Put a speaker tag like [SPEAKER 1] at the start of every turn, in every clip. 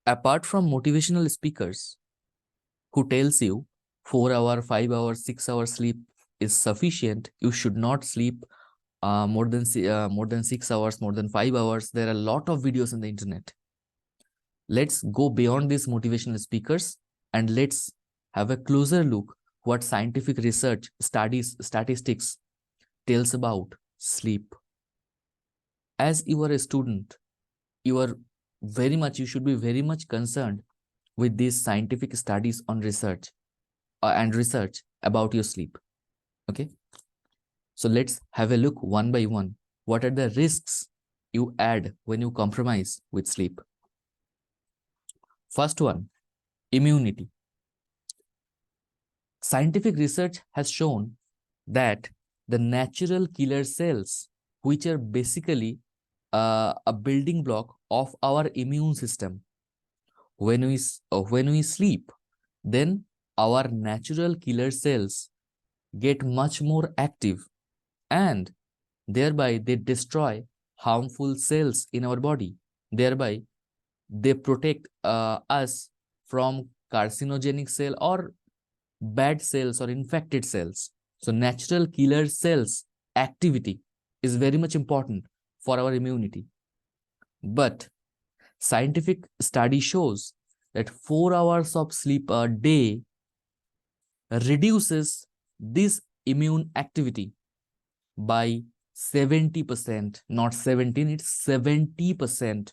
[SPEAKER 1] apart from motivational speakers who tells you 4 hour, 5 hour, 6 hour sleep is sufficient, you should not sleep more than 6 hours, more than 5 hours. There are a lot of videos on the internet. Let's go beyond these motivational speakers and let's have a closer look what scientific research, studies, statistics tells about sleep. As you are a student, you should be very much concerned with these scientific studies on research and research about your sleep. Okay. So let's have a look one by one. What are the risks you add when you compromise with sleep? First one, immunity. Scientific research has shown that the natural killer cells, which are basically a building block of our immune system, when we sleep, then our natural killer cells get much more active, and thereby they destroy harmful cells in our body. Thereby they protect us from carcinogenic cell or bad cells or infected cells. So natural killer cells activity is very much important for our immunity. But scientific study shows that 4 hours of sleep a day reduces this immune activity by 70%, not 17, it's 70%.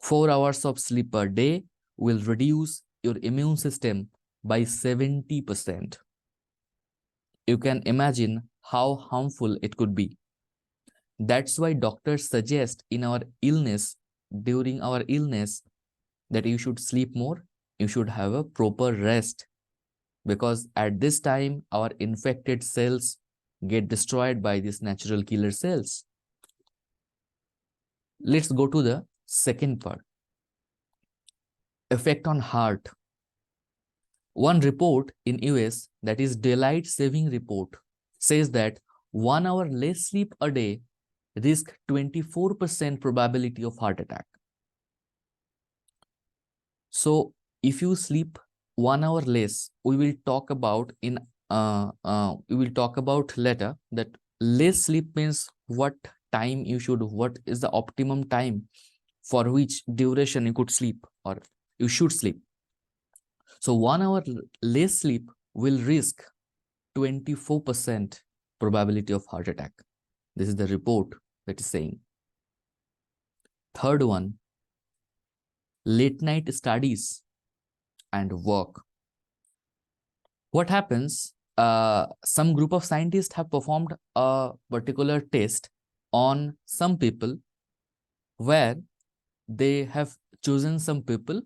[SPEAKER 1] 4 hours of sleep per day will reduce your immune system by 70%. You can imagine how harmful it could be. That's why doctors suggest in our illness, during our illness, that you should sleep more, you should have a proper rest, because at this time our infected cells get destroyed by these natural killer cells. Let's go to the second part. Effect on heart. One report in US, that is Daylight Saving Report, says that 1 hour less sleep a day risk 24% probability of heart attack. So if you sleep 1 hour less, we will talk about later that less sleep means what time you should, what is the optimum time for which duration you could sleep or you should sleep. So 1 hour less sleep will risk 24% probability of heart attack. This is the report that is saying. Third one, late night studies and work. What happens? Some group of scientists have performed a particular test on some people where they have chosen some people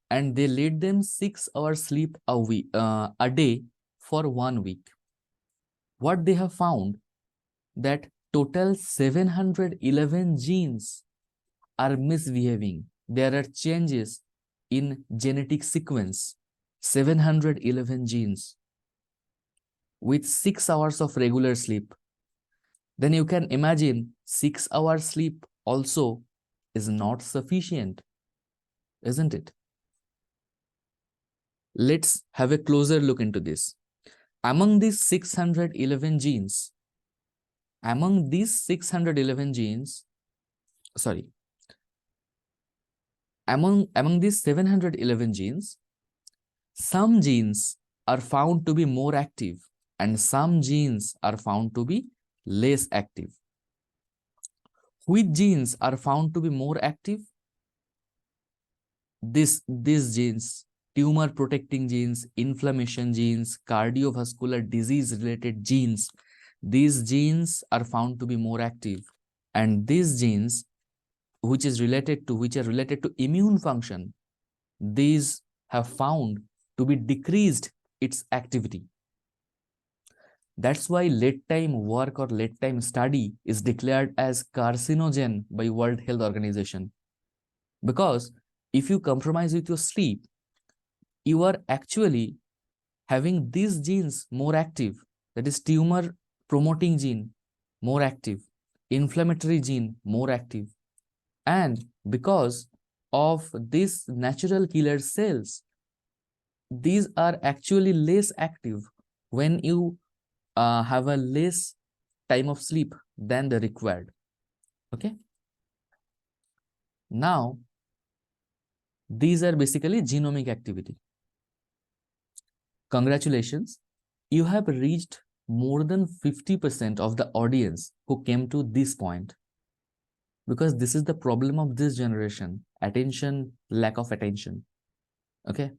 [SPEAKER 1] and they let them 6 hours sleep a day for 1 week. What they have found, that total 711 genes are misbehaving. There are changes in genetic sequence, 711 genes with 6 hours of regular sleep. Then you can imagine 6 hours sleep also is not sufficient, isn't it? Let's have a closer look into this. Among these 611 genes, among these 711 genes, some genes are found to be more active and some genes are found to be less active. Which genes are found to be more active? These genes, tumor protecting genes, inflammation genes, cardiovascular disease related genes, these genes are found to be more active, and these genes which are related to immune function, these have found to be decreased its activity. That's why late time work or late time study is declared as carcinogen by World Health Organization. Because if you compromise with your sleep, you are actually having these genes more active, that is tumor promoting gene more active, inflammatory gene more active. And because of these natural killer cells, these are actually less active when you have a less time of sleep than the required. Okay. Now, these are basically genomic activity. Congratulations, you have reached more than 50% of the audience who came to this point, because this is the problem of this generation: attention, lack of attention. Okay,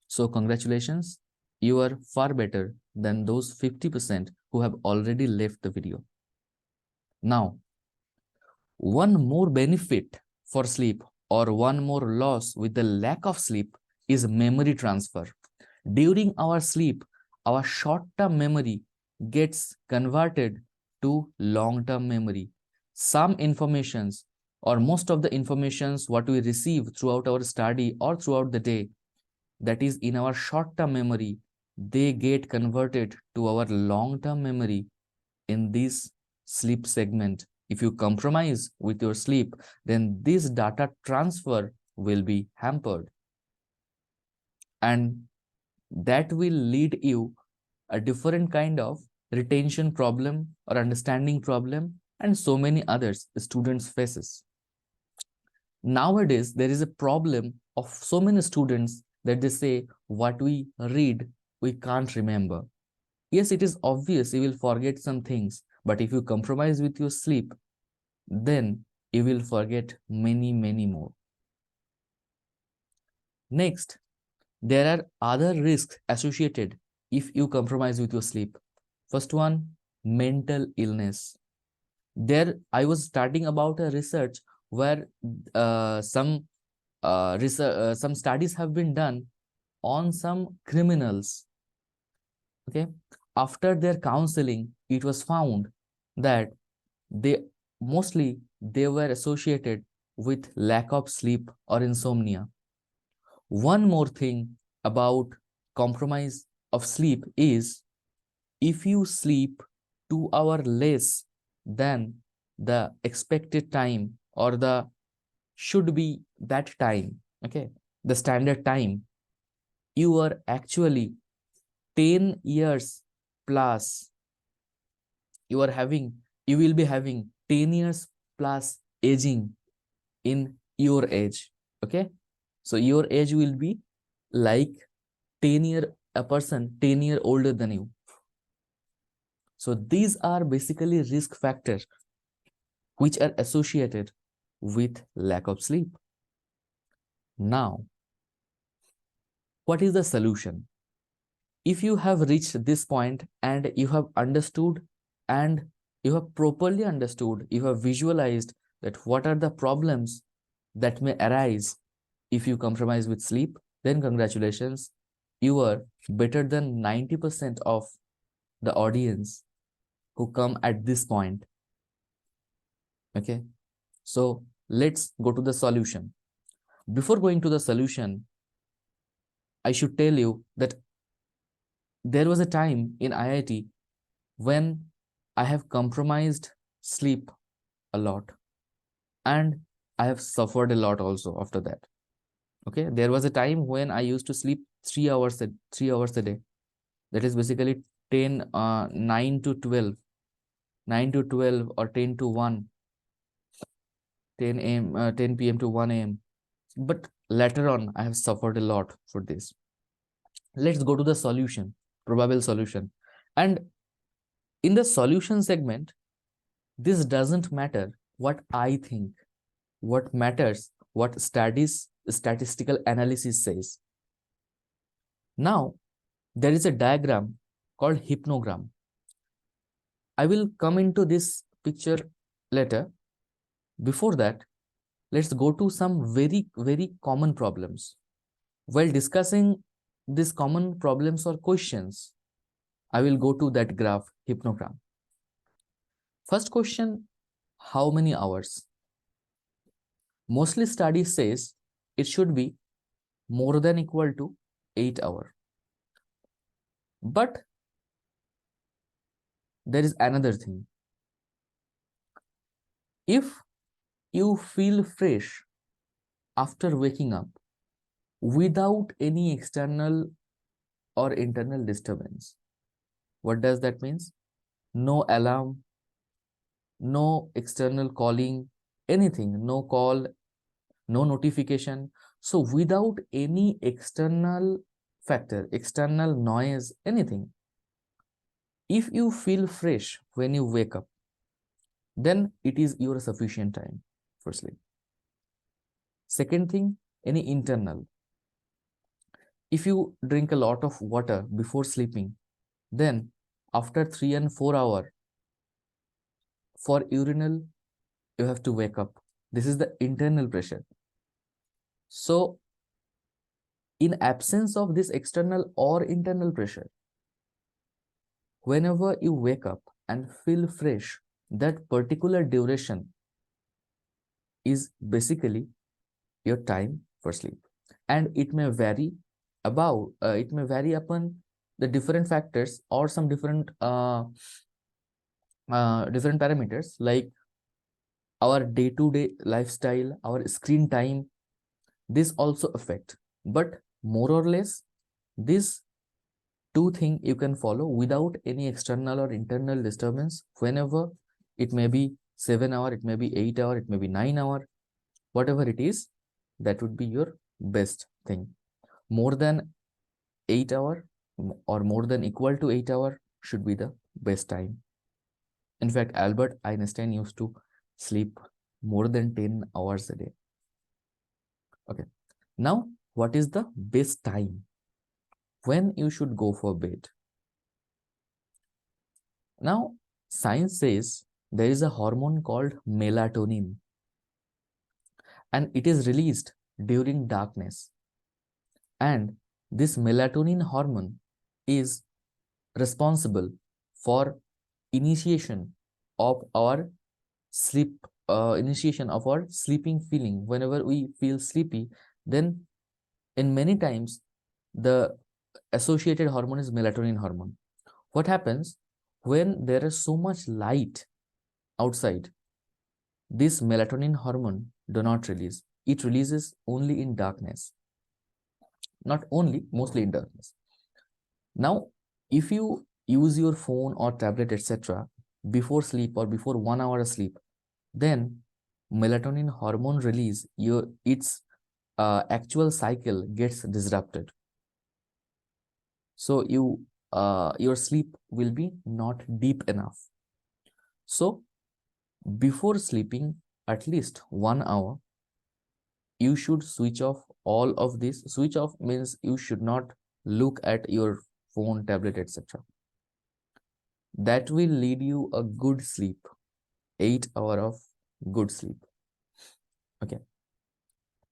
[SPEAKER 1] so congratulations, you are far better than those 50% who have already left the video. Now, one more benefit for sleep, or one more loss with the lack of sleep, is memory transfer. During our sleep, our short-term memory gets converted to long-term memory. Some informations, or most of the informations what we receive throughout our study or throughout the day, that is in our short-term memory, they get converted to our long-term memory in this sleep segment. If you compromise with your sleep, then this data transfer will be hampered, and that will lead you a different kind of retention problem or understanding problem, and so many others students faces. Nowadays, there is a problem of so many students that they say what we read, we can't remember. Yes, it is obvious you will forget some things, but if you compromise with your sleep, then you will forget many, many more. Next, there are other risks associated if you compromise with your sleep. First one, mental illness. There, I was studying about a research where some studies have been done on some criminals. Okay, after their counseling, it was found that they they were associated with lack of sleep or insomnia. One more thing about compromise of sleep is, if you sleep 2 hours less than the expected time, or the should be that time, okay, the standard time, you are actually 10 years plus, you will be having 10 years plus aging in your age. Okay, so your age will be like a person 10 years older than you. So these are basically risk factors which are associated with lack of sleep. Now, what is the solution? If you have reached this point and you have understood, and you have properly understood, you have visualized that what are the problems that may arise if you compromise with sleep, then congratulations, you are better than 90% of the audience who come at this point. Okay, so let's go to the solution. Before going to the solution, I should tell you that there was a time in IIT when I have compromised sleep a lot, and I have suffered a lot also after that. Okay, there was a time when I used to sleep 3 hours a day. That is basically 9 to 12, 9 to 12, or 10 to 1, 10 a.m., 10 p.m. to 1 a.m. But later on, I have suffered a lot for this. Let's go to the solution, probable solution. And in the solution segment, this doesn't matter what I think. What matters, what statistical analysis says. Now, there is a diagram called hypnogram. I will come into this picture later. Before that, let's go to some very, very common problems. While discussing these common problems or questions, I will go to that graph, hypnogram. First question, how many hours? Mostly study says it should be more than equal to 8 hours. But there is another thing. If you feel fresh after waking up without any external or internal disturbance. What does that mean? No alarm, no external calling, anything, no call, no notification. So without any external factor, external noise, anything, if you feel fresh when you wake up, then it is your sufficient time for sleep. Second thing, any internal. If you drink a lot of water before sleeping, then after 3 and 4 hours for urinal, you have to wake up. This is the internal pressure. So in absence of this external or internal pressure, whenever you wake up and feel fresh, that particular duration is basically your time for sleep. And it may vary upon the different factors or some different different parameters like our day-to-day lifestyle, our screen time. This also affect, but more or less these two things you can follow without any external or internal disturbance. Whenever it may be 7 hours, it may be 8 hours, it may be 9 hours, whatever it is, that would be your best thing. More than 8 hours or more than equal to 8 hours should be the best time. In fact, Albert Einstein used to sleep more than 10 hours a day. Okay. Now, what is the best time when you should go for bed? Now, science says there is a hormone called melatonin, and it is released during darkness. And this melatonin hormone is responsible for initiation of our sleep, initiation of our sleeping feeling. Whenever we feel sleepy, then in many times the associated hormone is melatonin hormone. What happens when there is so much light outside? This melatonin hormone do not release. It releases only in darkness. Not only, mostly in darkness. Now, if you use your phone or tablet, etc., before sleep or before 1 hour of sleep, then melatonin hormone release, its actual cycle gets disrupted. So your sleep will be not deep enough. So before sleeping, at least 1 hour, you should switch off all of this. Switch off means you should not look at your phone, tablet, etc. That will lead you a good sleep, 8 hours of good sleep. Okay.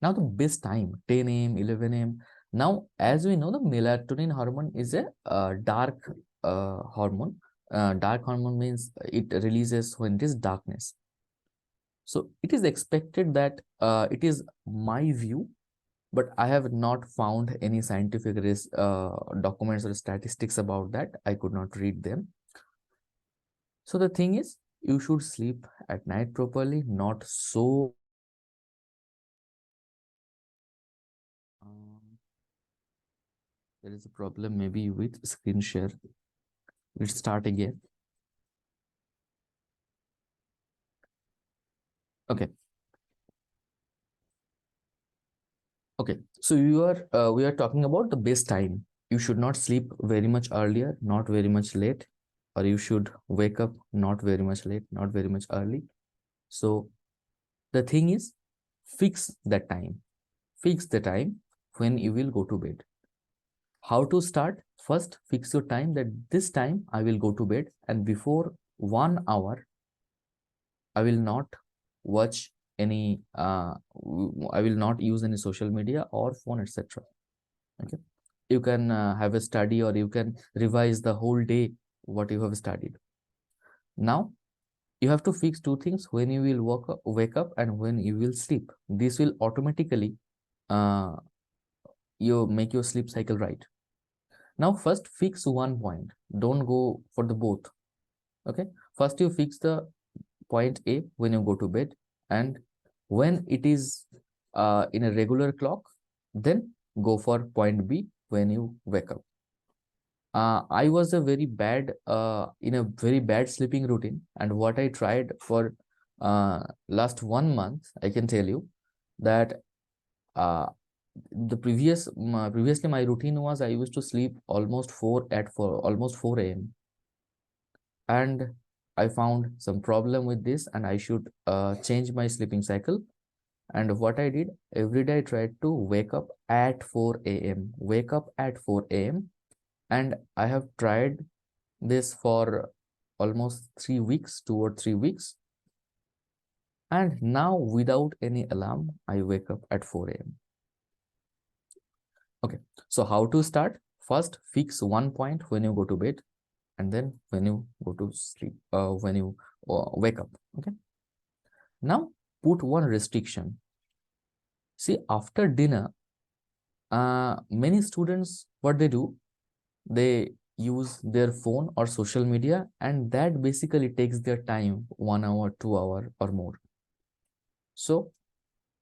[SPEAKER 1] Now the best time, 10 a.m., 11 a.m. Now, as we know, the melatonin hormone is a dark hormone. Dark hormone means it releases when it is darkness. So it is expected that it is my view, but I have not found any scientific documents or statistics about that. I could not read them. So the thing is, you should sleep at night properly, not so. There is a problem maybe with screen share. Let's start again. Okay. Okay. So we are talking about the best time. You should not sleep very much earlier, not very much late, or you should wake up not very much late, not very much early. So the thing is, fix that time. Fix the time when you will go to bed. How to start? First, fix your time that this time I will go to bed, and before 1 hour, I will not watch any, I will not use any social media or phone, etc. Okay. You can have a study or you can revise the whole day what you have studied. Now, you have to fix two things: when you will wake up and when you will sleep. This will automatically uh, you make your sleep cycle right. Now, first fix one point. Don't go for the both. Okay. First, you fix the point A when you go to bed, and when it is in a regular clock, then go for point B when you wake up. I was in a very bad sleeping routine, and what I tried for last 1 month, I can tell you that uh, previously my routine was I used to sleep almost 4 a.m. and I found some problem with this, and I should change my sleeping cycle. And what I did, every day I tried to wake up at 4 a.m. Wake up at 4 a.m. And I have tried this for almost 3 weeks, 2 or 3 weeks. And now without any alarm, I wake up at 4 a.m. Okay, so how to start? First, fix one point when you go to bed, and then when you go to sleep, when you wake up. Okay, now put one restriction. See, after dinner, many students, what they do, they use their phone or social media, and that basically takes their time, 1 hour, 2 hour or more. So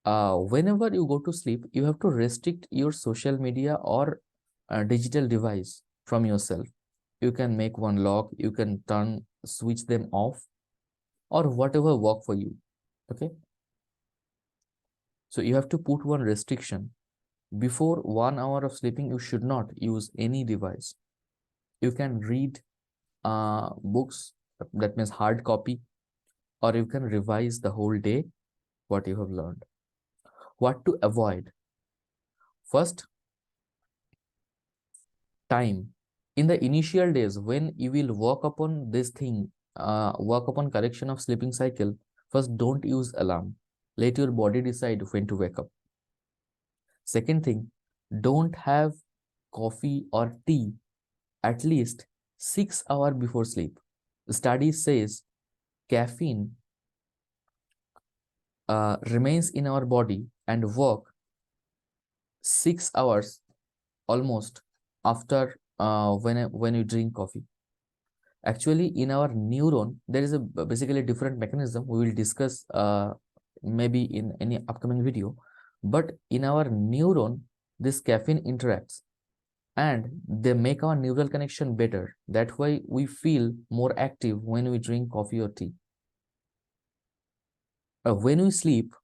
[SPEAKER 1] whenever you go to sleep, you have to restrict your social media or digital device from yourself. You can make one lock, you can switch them off, or whatever work for you. Okay, so you have to put one restriction. Before 1 hour of sleeping, you should not use any device. You can read books, that means hard copy, or you can revise the whole day what you have learned. What to avoid? First, time. In the initial days, when you will work upon this thing, work upon correction of sleeping cycle, first, don't use alarm. Let your body decide when to wake up. Second thing, don't have coffee or tea at least 6 hours before sleep. The study says caffeine remains in our body and work 6 hours almost after when you drink coffee. Actually, in our neuron, there is a basically different mechanism we will discuss maybe in any upcoming video. But in our neuron, this caffeine interacts and they make our neural connection better. That way we feel more active when we drink coffee or tea. When we sleep,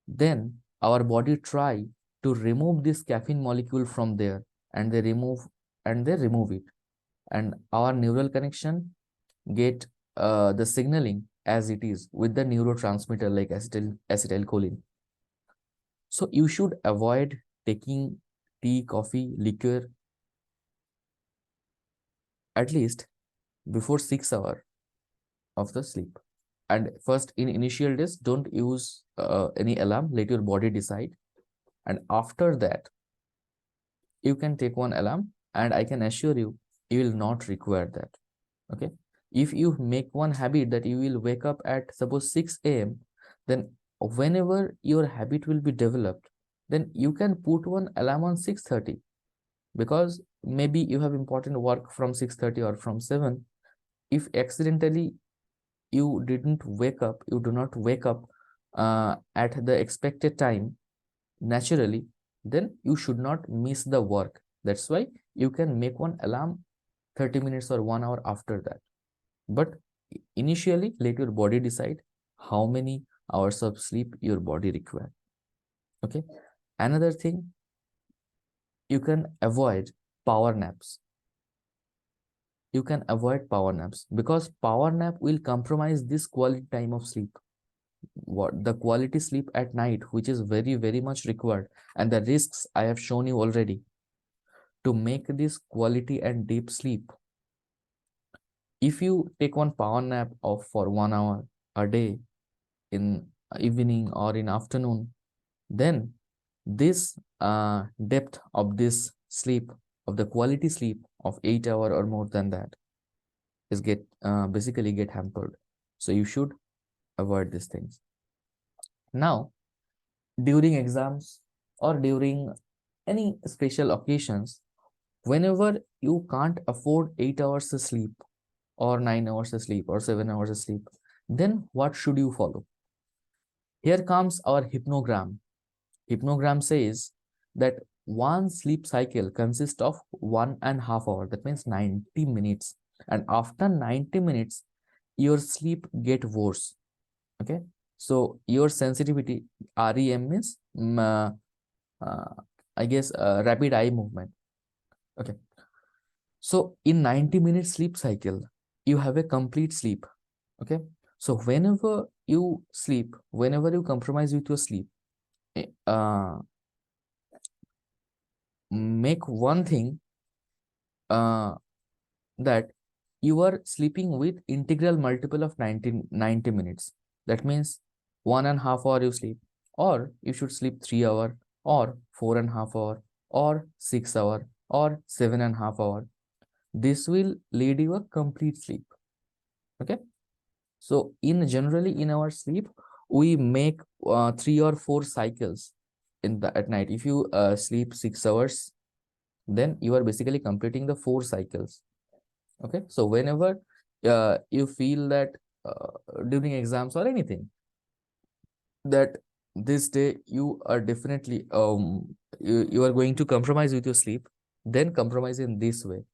[SPEAKER 1] then our body try to remove this caffeine molecule from there, and they remove it, and our neural connection get the signaling as it is with the neurotransmitter like acetylcholine. So you should avoid taking tea, coffee, liquor at least before 6 hours of the sleep. And first, in initial days, don't use any alarm. Let your body decide. And after that, you can take one alarm, and I can assure you, you will not require that. Okay. If you make one habit that you will wake up at suppose 6 a.m., then whenever your habit will be developed, then you can put one alarm on 6:30, because maybe you have important work from 6:30 or from 7. If accidentally you didn't wake up, you do not wake up at the expected time naturally, then you should not miss the work. That's why you can make one alarm 30 minutes or 1 hour after that. But initially, let your body decide how many hours of sleep your body requires. Okay. Another thing, you can avoid power naps. You can avoid power naps because power nap will compromise this quality time of sleep. What the quality sleep at night, which is very, very much required, and the risks I have shown you already. To make this quality and deep sleep, if you take one power nap of for 1 hour a day in evening or in afternoon, then this depth of this sleep, of the quality sleep of 8 hours or more than that, is basically get hampered. So you should avoid these things. Now, during exams or during any special occasions, whenever you can't afford 8 hours of sleep or 9 hours of sleep or 7 hours of sleep, then what should you follow? Here comes our hypnogram. Hypnogram says that one sleep cycle consists of 1.5 hours. That means 90 minutes. And after 90 minutes, your sleep get worse. Okay. So your sensitivity, REM means, uh, I guess, rapid eye movement. Okay. So in 90 minute sleep cycle, you have a complete sleep. Okay. So whenever you sleep, whenever you compromise with your sleep, make one thing, that you are sleeping with integral multiple of 90 minutes. That means 1.5 hour you sleep, or you should sleep 3 hour, or 4.5 hour, or 6 hour, or 7.5 hour. This will lead you a complete sleep. Okay. So generally in our sleep, we make 3 or 4 cycles at night. If you sleep 6 hours, then you are basically completing the 4 cycles. Okay. So whenever you feel that during exams or anything, that this day you are definitely you are going to compromise with your sleep, then compromise in this way.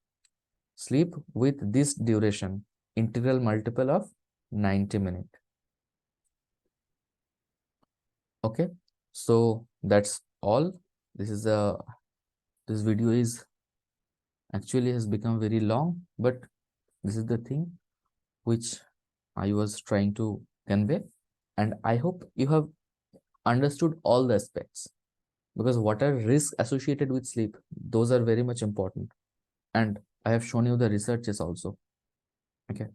[SPEAKER 1] Sleep with this duration, integral multiple of 90 minutes. Okay. So that's all. This is a this video is actually has become very long, but this is the thing which I was trying to convey. And I hope you have understood all the aspects, because what are risks associated with sleep, those are very much important. And I have shown you the researches also. Okay.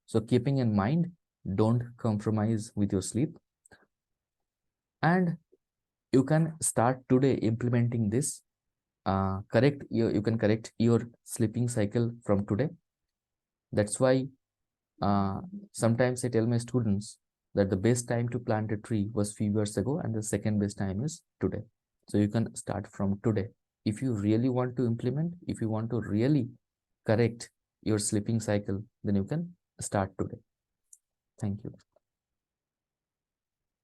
[SPEAKER 1] So keeping in mind, don't compromise with your sleep. And you can start today implementing this. You can correct your sleeping cycle from today. That's why sometimes I tell my students that the best time to plant a tree was few years ago, and the second best time is today. So you can start from today. If you really want to implement, if you want to really correct your sleeping cycle, then you can start today. Thank you.